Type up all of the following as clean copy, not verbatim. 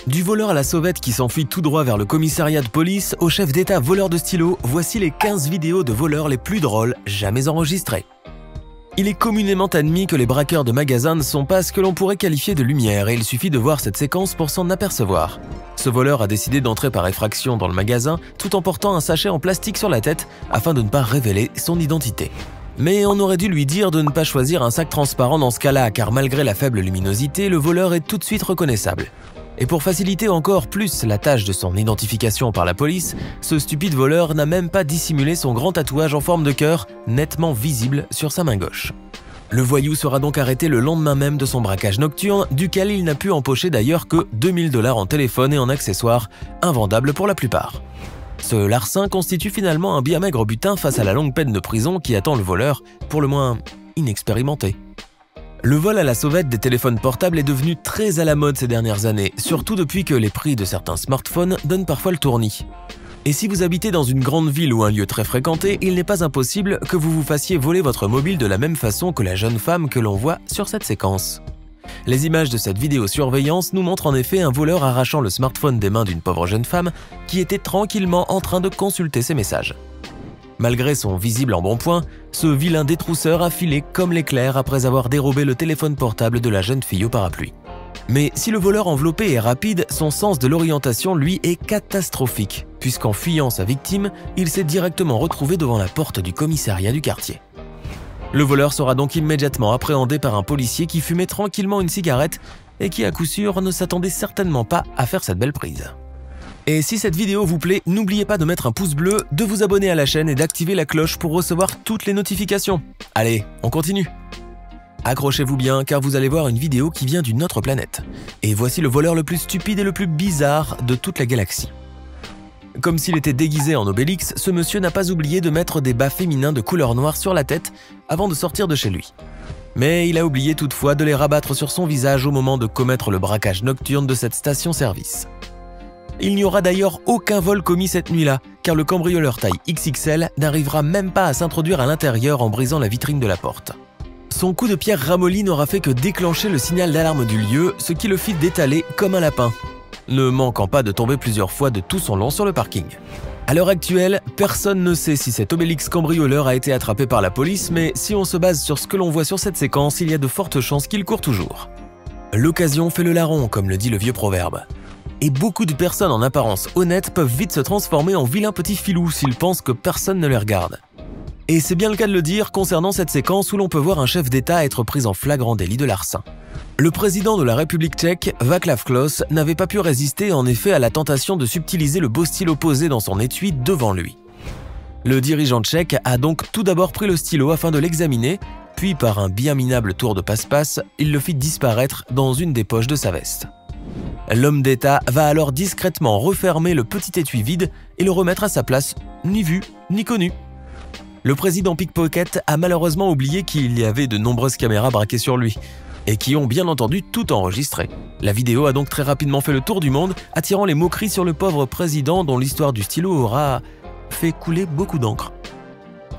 Du voleur à la sauvette qui s'enfuit tout droit vers le commissariat de police au chef d'État voleur de stylos, voici les 15 vidéos de voleurs les plus drôles jamais enregistrées. Il est communément admis que les braqueurs de magasins ne sont pas ce que l'on pourrait qualifier de lumière et il suffit de voir cette séquence pour s'en apercevoir. Ce voleur a décidé d'entrer par effraction dans le magasin tout en portant un sachet en plastique sur la tête afin de ne pas révéler son identité. Mais on aurait dû lui dire de ne pas choisir un sac transparent dans ce cas-là car malgré la faible luminosité, le voleur est tout de suite reconnaissable. Et pour faciliter encore plus la tâche de son identification par la police, ce stupide voleur n'a même pas dissimulé son grand tatouage en forme de cœur, nettement visible sur sa main gauche. Le voyou sera donc arrêté le lendemain même de son braquage nocturne, duquel il n'a pu empocher d'ailleurs que 2000 $ en téléphone et en accessoires, invendables pour la plupart. Ce larcin constitue finalement un bien maigre butin face à la longue peine de prison qui attend le voleur, pour le moins inexpérimenté. Le vol à la sauvette des téléphones portables est devenu très à la mode ces dernières années, surtout depuis que les prix de certains smartphones donnent parfois le tournis. Et si vous habitez dans une grande ville ou un lieu très fréquenté, il n'est pas impossible que vous vous fassiez voler votre mobile de la même façon que la jeune femme que l'on voit sur cette séquence. Les images de cette vidéosurveillance nous montrent en effet un voleur arrachant le smartphone des mains d'une pauvre jeune femme qui était tranquillement en train de consulter ses messages. Malgré son visible embonpoint, ce vilain détrousseur a filé comme l'éclair après avoir dérobé le téléphone portable de la jeune fille au parapluie. Mais si le voleur enveloppé est rapide, son sens de l'orientation, lui, est catastrophique, puisqu'en fuyant sa victime, il s'est directement retrouvé devant la porte du commissariat du quartier. Le voleur sera donc immédiatement appréhendé par un policier qui fumait tranquillement une cigarette et qui, à coup sûr, ne s'attendait certainement pas à faire cette belle prise. Et si cette vidéo vous plaît, n'oubliez pas de mettre un pouce bleu, de vous abonner à la chaîne et d'activer la cloche pour recevoir toutes les notifications. Allez, on continue. Accrochez-vous bien car vous allez voir une vidéo qui vient d'une autre planète. Et voici le voleur le plus stupide et le plus bizarre de toute la galaxie. Comme s'il était déguisé en Obélix, ce monsieur n'a pas oublié de mettre des bas féminins de couleur noire sur la tête avant de sortir de chez lui. Mais il a oublié toutefois de les rabattre sur son visage au moment de commettre le braquage nocturne de cette station-service. Il n'y aura d'ailleurs aucun vol commis cette nuit-là, car le cambrioleur taille XXL n'arrivera même pas à s'introduire à l'intérieur en brisant la vitrine de la porte. Son coup de pierre ramolli n'aura fait que déclencher le signal d'alarme du lieu, ce qui le fit détaler comme un lapin, ne manquant pas de tomber plusieurs fois de tout son long sur le parking. À l'heure actuelle, personne ne sait si cet Obélix cambrioleur a été attrapé par la police, mais si on se base sur ce que l'on voit sur cette séquence, il y a de fortes chances qu'il court toujours. L'occasion fait le larron, comme le dit le vieux proverbe. Et beaucoup de personnes en apparence honnêtes peuvent vite se transformer en vilains petits filous s'ils pensent que personne ne les regarde. Et c'est bien le cas de le dire concernant cette séquence où l'on peut voir un chef d'État être pris en flagrant délit de larcin. Le président de la République tchèque, Václav Klaus, n'avait pas pu résister en effet à la tentation de subtiliser le beau stylo posé dans son étui devant lui. Le dirigeant tchèque a donc tout d'abord pris le stylo afin de l'examiner, puis par un bien minable tour de passe-passe, il le fit disparaître dans une des poches de sa veste. L'homme d'État va alors discrètement refermer le petit étui vide et le remettre à sa place, ni vu ni connu. Le président pickpocket a malheureusement oublié qu'il y avait de nombreuses caméras braquées sur lui, et qui ont bien entendu tout enregistré. La vidéo a donc très rapidement fait le tour du monde, attirant les moqueries sur le pauvre président dont l'histoire du stylo aura fait couler beaucoup d'encre.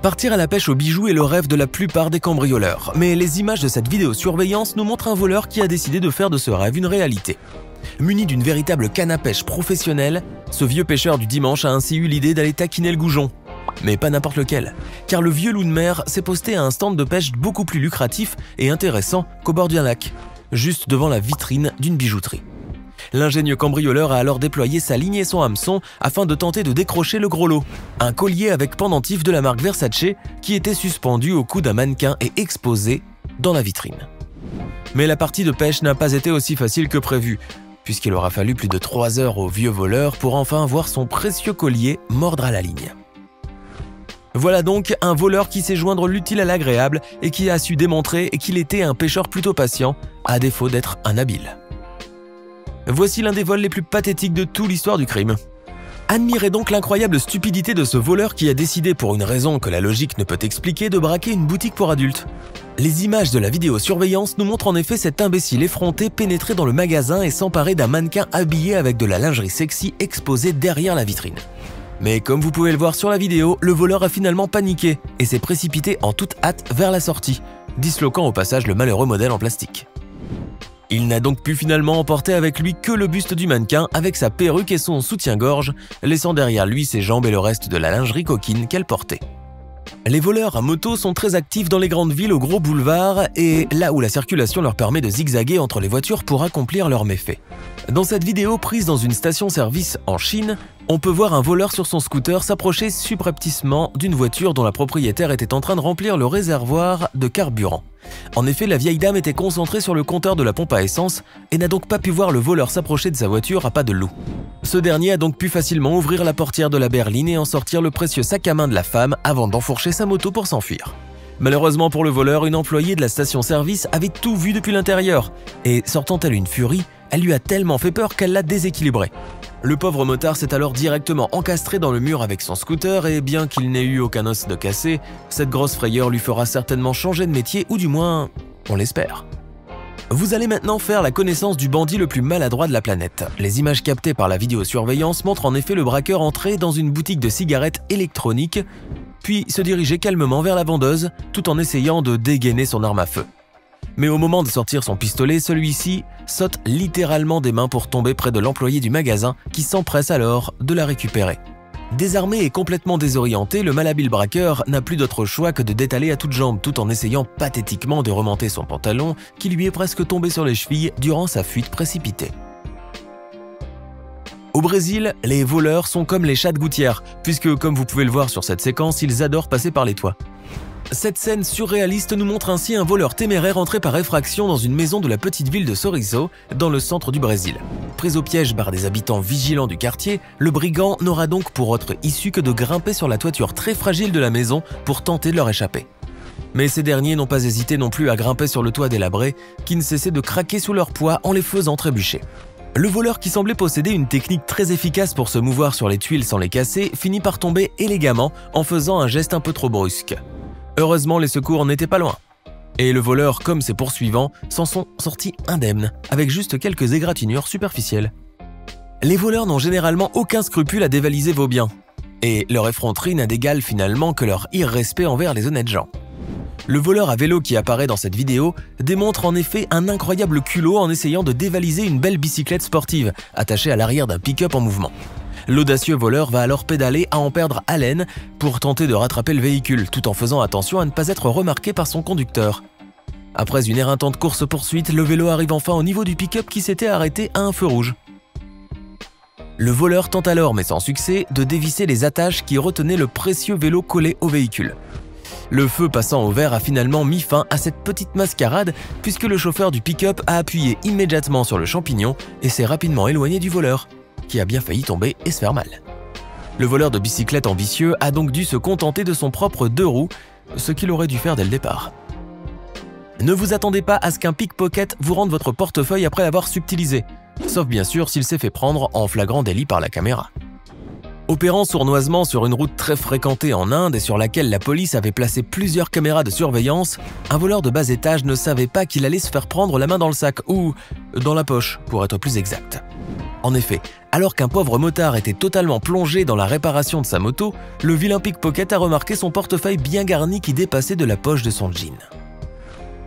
Partir à la pêche aux bijoux est le rêve de la plupart des cambrioleurs, mais les images de cette vidéosurveillance nous montrent un voleur qui a décidé de faire de ce rêve une réalité. Muni d'une véritable canne à pêche professionnelle, ce vieux pêcheur du dimanche a ainsi eu l'idée d'aller taquiner le goujon. Mais pas n'importe lequel, car le vieux loup de mer s'est posté à un stand de pêche beaucoup plus lucratif et intéressant qu'au bord d'un lac, juste devant la vitrine d'une bijouterie. L'ingénieux cambrioleur a alors déployé sa ligne et son hameçon afin de tenter de décrocher le gros lot, un collier avec pendentif de la marque Versace qui était suspendu au cou d'un mannequin et exposé dans la vitrine. Mais la partie de pêche n'a pas été aussi facile que prévu, puisqu'il aura fallu plus de 3 heures au vieux voleur pour enfin voir son précieux collier mordre à la ligne. Voilà donc un voleur qui sait joindre l'utile à l'agréable et qui a su démontrer qu'il était un pêcheur plutôt patient, à défaut d'être un habile. Voici l'un des vols les plus pathétiques de toute l'histoire du crime. Admirez donc l'incroyable stupidité de ce voleur qui a décidé, pour une raison que la logique ne peut expliquer, de braquer une boutique pour adultes. Les images de la vidéosurveillance nous montrent en effet cet imbécile effronté pénétrer dans le magasin et s'emparer d'un mannequin habillé avec de la lingerie sexy exposée derrière la vitrine. Mais comme vous pouvez le voir sur la vidéo, le voleur a finalement paniqué et s'est précipité en toute hâte vers la sortie, disloquant au passage le malheureux modèle en plastique. Il n'a donc pu finalement emporter avec lui que le buste du mannequin avec sa perruque et son soutien-gorge, laissant derrière lui ses jambes et le reste de la lingerie coquine qu'elle portait. Les voleurs à moto sont très actifs dans les grandes villes aux gros boulevards et là où la circulation leur permet de zigzaguer entre les voitures pour accomplir leurs méfaits. Dans cette vidéo prise dans une station-service en Chine, on peut voir un voleur sur son scooter s'approcher subrepticement d'une voiture dont la propriétaire était en train de remplir le réservoir de carburant. En effet, la vieille dame était concentrée sur le compteur de la pompe à essence et n'a donc pas pu voir le voleur s'approcher de sa voiture à pas de loup. Ce dernier a donc pu facilement ouvrir la portière de la berline et en sortir le précieux sac à main de la femme avant d'enfourcher sa moto pour s'enfuir. Malheureusement pour le voleur, une employée de la station-service avait tout vu depuis l'intérieur et, sortant telle une furie, elle lui a tellement fait peur qu'elle l'a déséquilibré. Le pauvre motard s'est alors directement encastré dans le mur avec son scooter et bien qu'il n'ait eu aucun os de cassé, cette grosse frayeur lui fera certainement changer de métier ou du moins, on l'espère. Vous allez maintenant faire la connaissance du bandit le plus maladroit de la planète. Les images captées par la vidéosurveillance montrent en effet le braqueur entrer dans une boutique de cigarettes électroniques, puis se diriger calmement vers la vendeuse tout en essayant de dégainer son arme à feu. Mais au moment de sortir son pistolet, celui-ci saute littéralement des mains pour tomber près de l'employé du magasin qui s'empresse alors de la récupérer. Désarmé et complètement désorienté, le malhabile braqueur n'a plus d'autre choix que de détaler à toutes jambes tout en essayant pathétiquement de remonter son pantalon qui lui est presque tombé sur les chevilles durant sa fuite précipitée. Au Brésil, les voleurs sont comme les chats de gouttière, puisque comme vous pouvez le voir sur cette séquence, ils adorent passer par les toits. Cette scène surréaliste nous montre ainsi un voleur téméraire entré par effraction dans une maison de la petite ville de Sorriso, dans le centre du Brésil. Pris au piège par des habitants vigilants du quartier, le brigand n'aura donc pour autre issue que de grimper sur la toiture très fragile de la maison pour tenter de leur échapper. Mais ces derniers n'ont pas hésité non plus à grimper sur le toit délabré, qui ne cessait de craquer sous leur poids en les faisant trébucher. Le voleur qui semblait posséder une technique très efficace pour se mouvoir sur les tuiles sans les casser, finit par tomber élégamment en faisant un geste un peu trop brusque. Heureusement, les secours n'étaient pas loin. Et le voleur, comme ses poursuivants, s'en sont sortis indemnes, avec juste quelques égratignures superficielles. Les voleurs n'ont généralement aucun scrupule à dévaliser vos biens. Et leur effronterie n'a d'égal finalement que leur irrespect envers les honnêtes gens. Le voleur à vélo qui apparaît dans cette vidéo démontre en effet un incroyable culot en essayant de dévaliser une belle bicyclette sportive, attachée à l'arrière d'un pick-up en mouvement. L'audacieux voleur va alors pédaler à en perdre haleine pour tenter de rattraper le véhicule, tout en faisant attention à ne pas être remarqué par son conducteur. Après une éreintante course-poursuite, le vélo arrive enfin au niveau du pick-up qui s'était arrêté à un feu rouge. Le voleur tente alors, mais sans succès, de dévisser les attaches qui retenaient le précieux vélo collé au véhicule. Le feu passant au vert a finalement mis fin à cette petite mascarade puisque le chauffeur du pick-up a appuyé immédiatement sur le champignon et s'est rapidement éloigné du voleur, qui a bien failli tomber et se faire mal. Le voleur de bicyclette ambitieux a donc dû se contenter de son propre deux roues, ce qu'il aurait dû faire dès le départ. Ne vous attendez pas à ce qu'un pickpocket vous rende votre portefeuille après l'avoir subtilisé, sauf bien sûr s'il s'est fait prendre en flagrant délit par la caméra. Opérant sournoisement sur une route très fréquentée en Inde et sur laquelle la police avait placé plusieurs caméras de surveillance, un voleur de bas étage ne savait pas qu'il allait se faire prendre la main dans le sac, ou dans la poche pour être plus exact. En effet, alors qu'un pauvre motard était totalement plongé dans la réparation de sa moto, le vilain pickpocket a remarqué son portefeuille bien garni qui dépassait de la poche de son jean.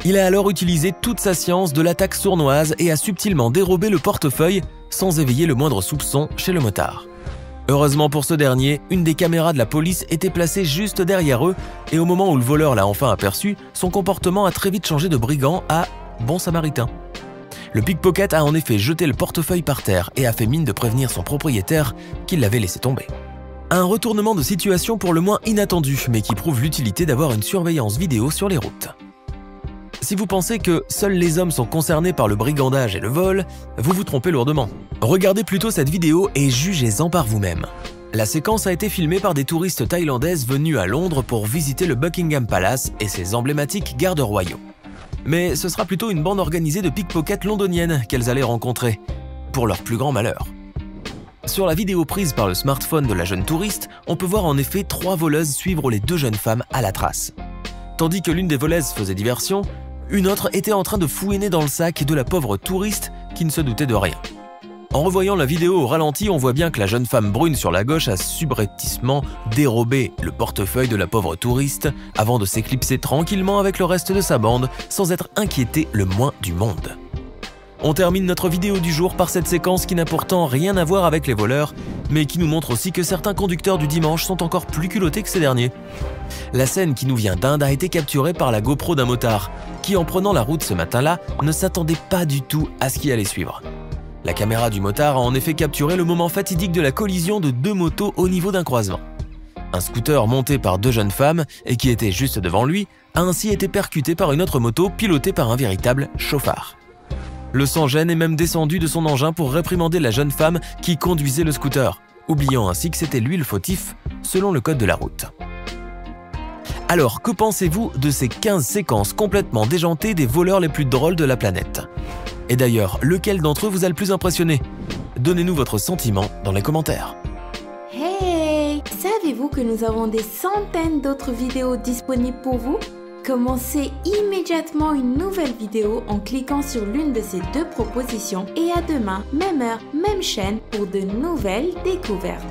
Il a alors utilisé toute sa science de l'attaque sournoise et a subtilement dérobé le portefeuille sans éveiller le moindre soupçon chez le motard. Heureusement pour ce dernier, une des caméras de la police était placée juste derrière eux et au moment où le voleur l'a enfin aperçu, son comportement a très vite changé de brigand à bon samaritain. Le pickpocket a en effet jeté le portefeuille par terre et a fait mine de prévenir son propriétaire qu'il l'avait laissé tomber. Un retournement de situation pour le moins inattendu, mais qui prouve l'utilité d'avoir une surveillance vidéo sur les routes. Si vous pensez que seuls les hommes sont concernés par le brigandage et le vol, vous vous trompez lourdement. Regardez plutôt cette vidéo et jugez-en par vous-même. La séquence a été filmée par des touristes thaïlandaises venues à Londres pour visiter le Buckingham Palace et ses emblématiques gardes royaux. Mais ce sera plutôt une bande organisée de pickpockets londoniennes qu'elles allaient rencontrer, pour leur plus grand malheur. Sur la vidéo prise par le smartphone de la jeune touriste, on peut voir en effet 3 voleuses suivre les 2 jeunes femmes à la trace. Tandis que l'une des voleuses faisait diversion, une autre était en train de fouiner dans le sac de la pauvre touriste qui ne se doutait de rien. En revoyant la vidéo au ralenti, on voit bien que la jeune femme brune sur la gauche a subrepticement dérobé le portefeuille de la pauvre touriste avant de s'éclipser tranquillement avec le reste de sa bande sans être inquiétée le moins du monde. On termine notre vidéo du jour par cette séquence qui n'a pourtant rien à voir avec les voleurs, mais qui nous montre aussi que certains conducteurs du dimanche sont encore plus culottés que ces derniers. La scène qui nous vient d'Inde a été capturée par la GoPro d'un motard, qui en prenant la route ce matin-là, ne s'attendait pas du tout à ce qui allait suivre. La caméra du motard a en effet capturé le moment fatidique de la collision de deux motos au niveau d'un croisement. Un scooter monté par deux jeunes femmes et qui était juste devant lui a ainsi été percuté par une autre moto pilotée par un véritable chauffard. Le sans-gêne est même descendu de son engin pour réprimander la jeune femme qui conduisait le scooter, oubliant ainsi que c'était lui le fautif, selon le code de la route. Alors, que pensez-vous de ces 15 séquences complètement déjantées des voleurs les plus drôles de la planète? Et d'ailleurs, lequel d'entre eux vous a le plus impressionné? Donnez-nous votre sentiment dans les commentaires. Hey! Savez-vous que nous avons des centaines d'autres vidéos disponibles pour vous? Commencez immédiatement une nouvelle vidéo en cliquant sur l'une de ces deux propositions et à demain, même heure, même chaîne pour de nouvelles découvertes.